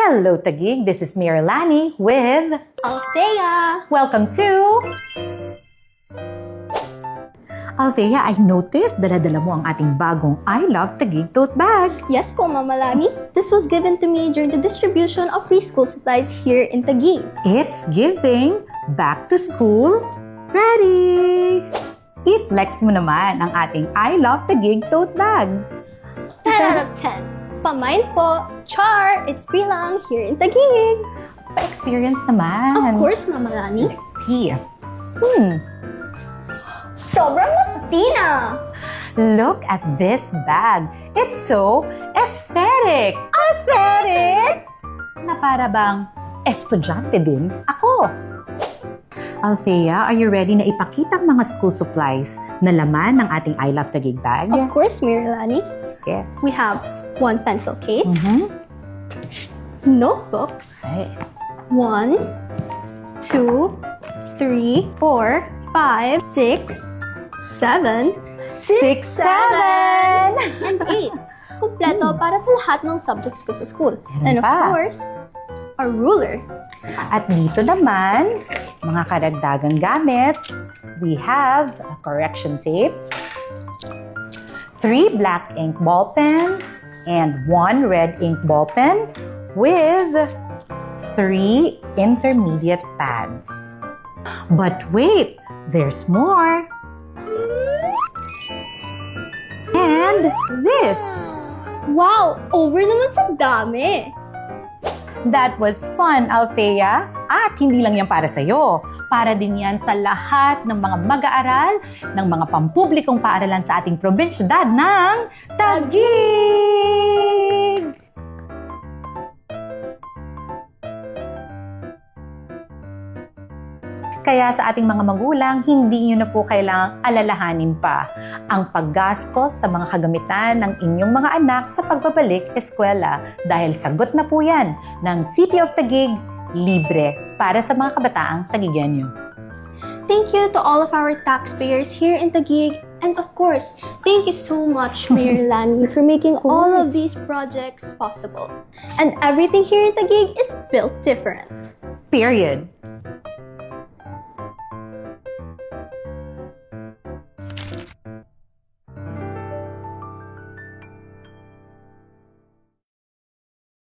Hello, Taguig! This is Miralani with Althea! Welcome to... Althea, I noticed dala-dala mo ang ating bagong I Love Taguig tote bag. Yes po, Mama Lani. This was given to me during the distribution of preschool supplies here in Taguig. It's giving back to school ready! I-flex mo naman ang ating I Love Taguig tote bag. 10 out of 10. Pamain po. Char! It's free lang here in Taguig. Pa-experience naman. Of course, Mama Lani. Let's see. Sobrang matina! Look at this bag. It's so aesthetic. Aesthetic? Na para bang estudyante din ako. Althea, are you ready na ipakita ang mga school supplies na laman ng ating I Love Taguig bag? Of course, Miralani. Sige. We have one pencil case, notebooks, Okay. 1, 2, 3, 4, 5, 6, 7, 6, 7! and 8. Kompleto para sa lahat ng subjects ko sa school. Meron And of pa. course, a ruler. At dito naman, mga karagdagang gamit, we have a correction tape, 3 black ink ball pens, and 1 red ink ball pen with 3 intermediate pads. But wait, there's more! And this! Wow! Over naman sa dami! That was fun, Althea. At hindi lang yan para sa'yo. Para din yan sa lahat ng mga mag-aaral ng mga pampublikong paaralan sa ating probinsyudad ng Taguig! Kaya sa ating mga magulang, hindi nyo na po kailangang alalahanin pa ang paggastos sa mga kagamitan ng inyong mga anak sa pagbabalik eskwela dahil sagot na po yan ng City of Taguig, libre para sa mga kabataang Taguigenyo. Thank you to all of our taxpayers here in Taguig. And of course, thank you so much, Mayor Lani, for making all of these projects possible. And everything here in Taguig is built different. Period.